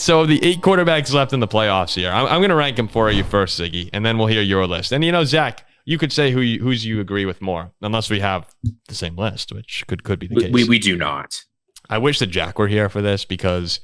So the 8 quarterbacks left in the playoffs here. I'm going to rank them for you first, Ziggy, and then we'll hear your list. And Zach, you could say who's you agree with more, unless we have the same list, which could be the case. We do not. I wish that Jack were here for this because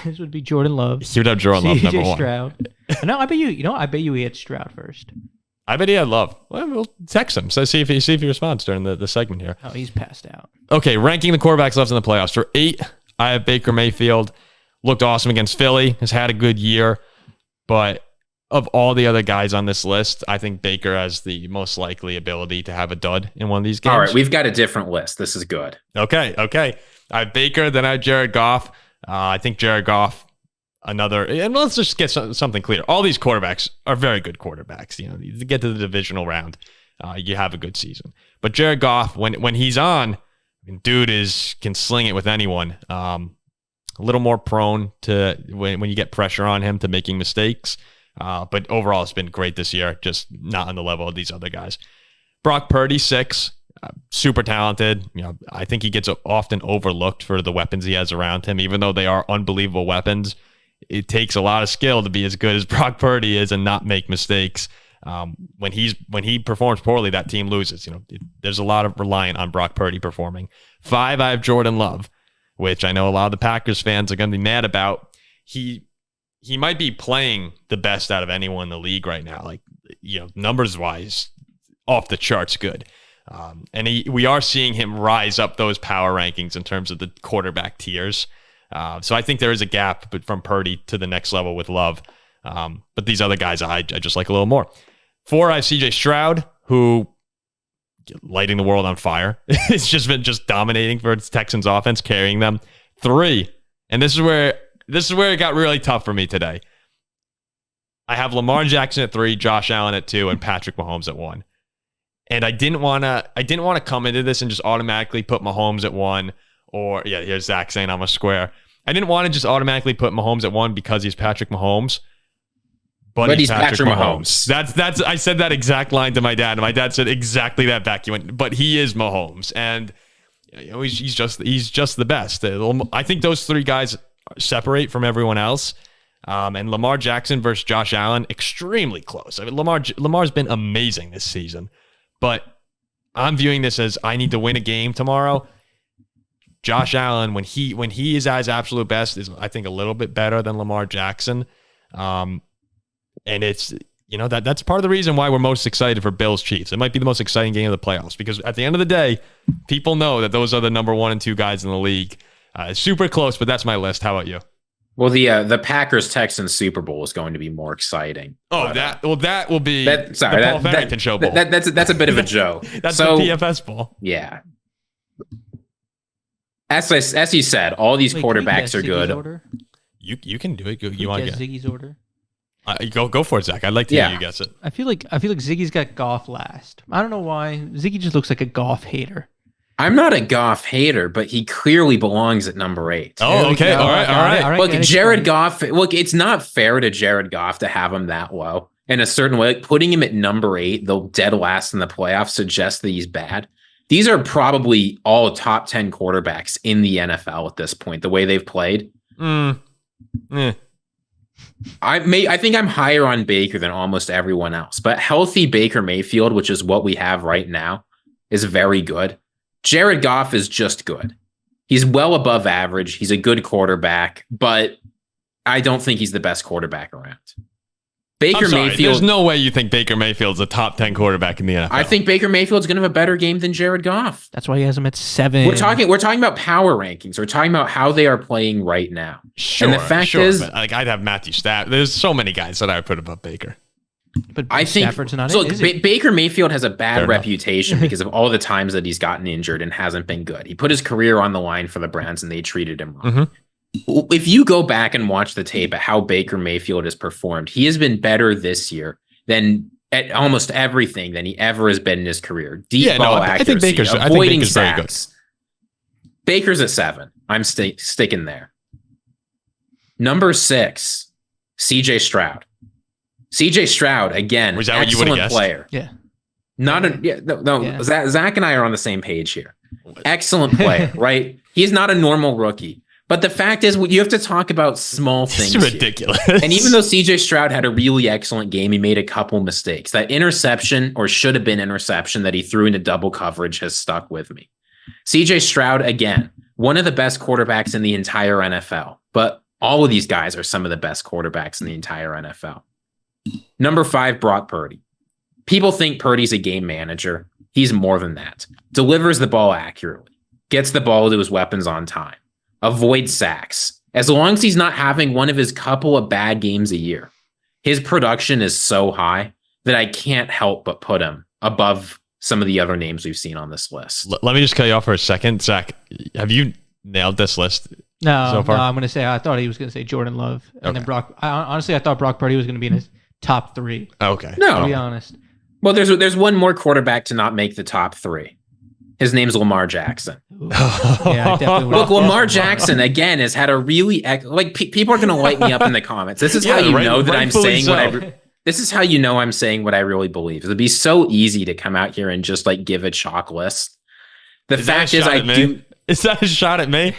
this would be Jordan Love. He would have Jordan Love number one. Stroud. No, I bet you. I bet you he had Stroud first. I bet he had Love. Well, we'll text him. So see if he responds during the segment here. Oh, he's passed out. Okay, ranking the quarterbacks left in the playoffs. For 8, I have Baker Mayfield. Looked awesome against Philly. Has had a good year. But of all the other guys on this list, I think Baker has the most likely ability to have a dud in one of these games. All right, we've got a different list. This is good. Okay. I have Baker, then I have Jared Goff. I think Jared Goff, and let's just get something clear. All these quarterbacks are very good quarterbacks. You get to the divisional round, you have a good season. But Jared Goff, when he's on, dude can sling it with anyone. A little more prone to when you get pressure on him to making mistakes. But overall, it's been great this year, just not on the level of these other guys. Brock Purdy, 6, super talented. I think he gets often overlooked for the weapons he has around him, even though they are unbelievable weapons. It takes a lot of skill to be as good as Brock Purdy is and not make mistakes. When he performs poorly, that team loses. There's a lot of reliant on Brock Purdy performing. 5, I have Jordan Love, which I know a lot of the Packers fans are going to be mad about. He might be playing the best out of anyone in the league right now. Numbers wise, off the charts good. And we are seeing him rise up those power rankings in terms of the quarterback tiers. So I think there is a gap from Purdy to the next level with Love. But these other guys, I just like a little more. 4, I have CJ Stroud, who lighting the world on fire. It's just been dominating for its Texans offense, carrying them. 3, and this is where it got really tough for me today. I have Lamar Jackson at 3, Josh Allen at 2, and Patrick Mahomes at 1. And I didn't want to come into this and just automatically put Mahomes at 1. Or, here's Zach saying I'm a square. I didn't want to just automatically put Mahomes at 1 because he's Patrick Mahomes. But he's Patrick Mahomes. That's I said that exact line to my dad, and my dad said exactly that back. He went, but he is Mahomes. And he's just the best. I think those 3 guys separate from everyone else. And Lamar Jackson versus Josh Allen, extremely close. I mean, Lamar's been amazing this season. But I'm viewing this as I need to win a game tomorrow. Josh Allen, when he is at his absolute best, is I think a little bit better than Lamar Jackson. And it's that's part of the reason why we're most excited for Bills Chiefs. It might be the most exciting game of the playoffs because at the end of the day, people know that those are the number 1 and 2 guys in the league. It's super close, but that's my list. How about you? Well, the Packers-Texans Super Bowl is going to be more exciting. Oh, that will be the Paul Farrington show bowl. That's a bit of a joke. That's the PFS bowl. Yeah. As you said, all these quarterbacks are good. Order? You can do it. You want to guess Ziggy's order? Go for it, Zach. I'd like to hear you guess it. I feel like Ziggy's got Goff last. I don't know why. Ziggy just looks like a Goff hater. I'm not a Goff hater, but he clearly belongs at number 8. Oh, okay. All right. Look, Jared Goff. Look, it's not fair to Jared Goff to have him that low in a certain way. Like, putting him at number 8, the dead last in the playoffs, suggests that he's bad. These are probably all top 10 quarterbacks in the NFL at this point, the way they've played. I think I'm higher on Baker than almost everyone else, but healthy Baker Mayfield, which is what we have right now, is very good. Jared Goff is just good. He's well above average. He's a good quarterback, but I don't think he's the best quarterback around. Mayfield. There's no way you think Baker Mayfield's a top 10 quarterback in the NFL. I think Baker Mayfield's going to have a better game than Jared Goff. That's why he has him at 7. We're talking about power rankings. We're talking about how they are playing right now. Sure, and the fact is, I'd have Matthew Stafford. There's so many guys that I would put above Baker. But I think Stafford's not Baker Mayfield has a bad reputation because of all the times that he's gotten injured and hasn't been good. He put his career on the line for the Browns and they treated him wrong. Mm-hmm. If you go back and watch the tape at how Baker Mayfield has performed, he has been better this year than at almost everything than he ever has been in his career. Ball accuracy, avoiding sacks. Baker's at 7. I'm sticking there. Number 6, CJ Stroud. CJ Stroud, again, excellent player. Yeah. Zach and I are on the same page here. Excellent player, right? He's not a normal rookie. But the fact is, you have to talk about small things. It's ridiculous. And even though CJ Stroud had a really excellent game, he made a couple mistakes. That interception, or should have been interception, that he threw into double coverage has stuck with me. CJ Stroud, again, one of the best quarterbacks in the entire NFL. But all of these guys are some of the best quarterbacks in the entire NFL. Number 5, Brock Purdy. People think Purdy's a game manager. He's more than that. Delivers the ball accurately. Gets the ball to his weapons on time. Avoids sacks. As long as he's not having one of his couple of bad games a year, his production is so high that I can't help but put him above some of the other names we've seen on this list. Let me just cut you off for a second. Zach, have you nailed this list No, so far? no, I'm going to say, I thought he was going to say Jordan Love. And then Brock, honestly, I thought Brock Purdy was going to be in his top 3. Okay. To be honest. Well, there's one more quarterback to not make the top 3. His name's Lamar Jackson. Yeah, I definitely Look, Lamar Jackson, again, has had a really... people are going to light me up in the comments. This is how you know that I'm saying what this is how you know I'm saying what I really believe. It'd be so easy to come out here and just like give a chalk list. The fact is, I do... Is that a shot at me?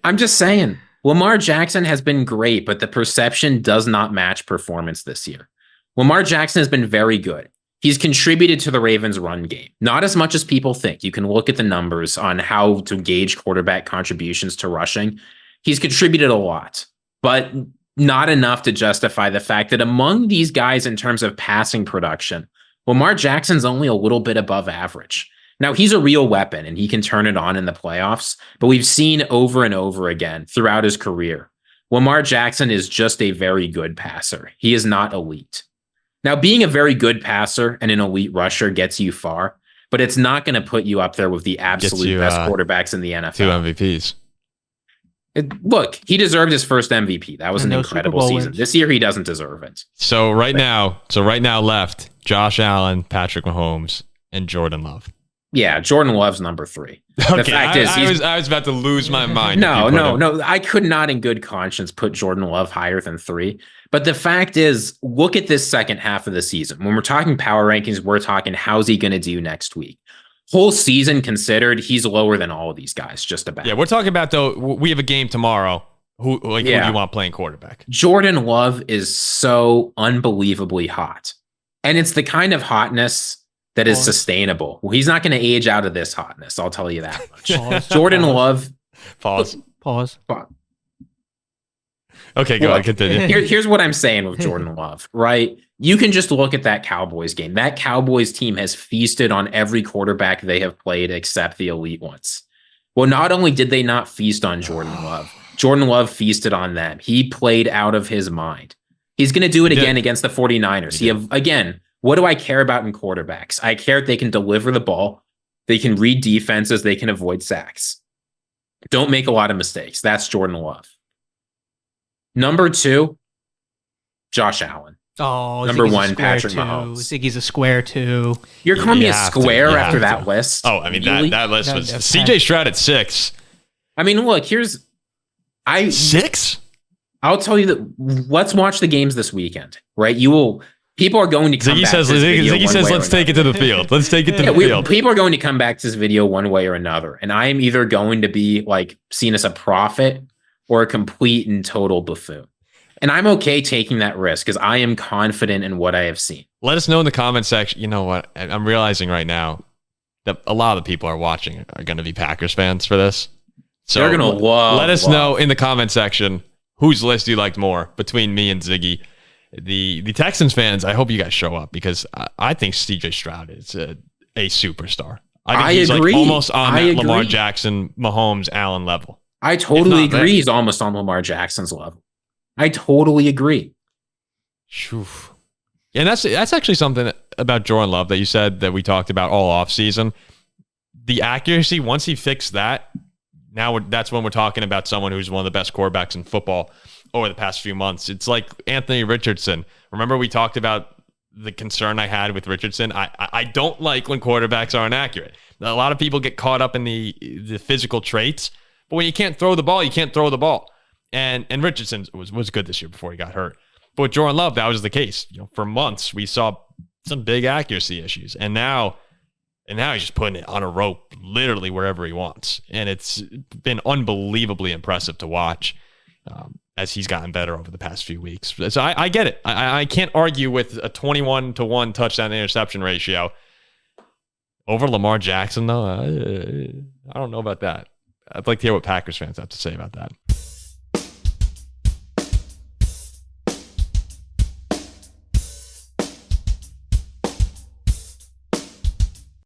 I'm just saying, Lamar Jackson has been great, but the perception does not match performance this year. Lamar Jackson has been very good. He's contributed to the Ravens' run game. Not as much as people think. You can look at the numbers on how to gauge quarterback contributions to rushing. He's contributed a lot, but not enough to justify the fact that among these guys in terms of passing production, Lamar Jackson's only a little bit above average. Now, he's a real weapon and he can turn it on in the playoffs, but we've seen over and over again throughout his career, Lamar Jackson is just a very good passer. He is not elite. Now, being a very good passer and an elite rusher gets you far, but it's not going to put you up there with the absolute best quarterbacks in the NFL. 2 MVPs. Look, he deserved his first MVP. That was an incredible season. Wins. This year, he doesn't deserve it. So right now left Josh Allen, Patrick Mahomes, and Jordan Love. Yeah, Jordan Love's number 3. Okay, The fact is, I was about to lose my mind. No. I could not in good conscience put Jordan Love higher than 3. But the fact is, look at this second half of the season. When we're talking power rankings, we're talking how's he going to do next week. Whole season considered, he's lower than all of these guys, just about. Yeah, we're talking about, though, we have a game tomorrow. Who do you want playing quarterback? Jordan Love is so unbelievably hot. And it's the kind of hotness that is sustainable. Well, he's not going to age out of this hotness, I'll tell you that much. Jordan Love. Pause. Okay, go on, continue. Here's what I'm saying with Jordan Love, right? You can just look at that Cowboys game. That Cowboys team has feasted on every quarterback they have played except the elite ones. Well, not only did they not feast on Jordan Love feasted on them. He played out of his mind. He's going to do it again against the 49ers. Again, what do I care about in quarterbacks? I care if they can deliver the ball, they can read defenses, they can avoid sacks. Don't make a lot of mistakes. That's Jordan Love. Number 2, Josh Allen. Oh, number Ziggy's 1, Patrick Mahomes. Ziggy's a square 2. You're calling me a square after that list? Oh, I mean, that list was CJ Stroud at 6. I mean, look, 6? I'll tell you that. Let's watch the games this weekend, right? People are going to come back to this video. Ziggy says, let's take it to the field. Let's take it to the field. People are going to come back to this video one way or another. And I am either going to be like seen as a prophet or a complete and total buffoon. And I'm okay taking that risk because I am confident in what I have seen. Let us know in the comment section. You know what? I'm realizing right now that a lot of the people are watching are going to be Packers fans for this. So they're going to let us know in the comment section whose list you liked more between me and Ziggy. The Texans fans, I hope you guys show up because I think CJ Stroud is a superstar. I think he's agree. Like almost on that Lamar Jackson, Mahomes, Allen level. I totally agree. He's almost on Lamar Jackson's level. I totally agree. And that's actually something about Jordan Love that you said that we talked about all offseason. The accuracy, once he fixed that, that's when we're talking about someone who's one of the best quarterbacks in football over the past few months. It's like Anthony Richardson. Remember we talked about the concern I had with Richardson? I don't like when quarterbacks are inaccurate. A lot of people get caught up in the physical traits, but when you can't throw the ball, you can't throw the ball. And Richardson was good this year before he got hurt. But with Jordan Love, that was the case. For months, we saw some big accuracy issues. And now And now he's just putting it on a rope literally wherever he wants. And it's been unbelievably impressive to watch as he's gotten better over the past few weeks. So I get it. I can't argue with a 21-1 touchdown interception ratio. Over Lamar Jackson, though, I don't know about that. I'd like to hear what Packers fans have to say about that.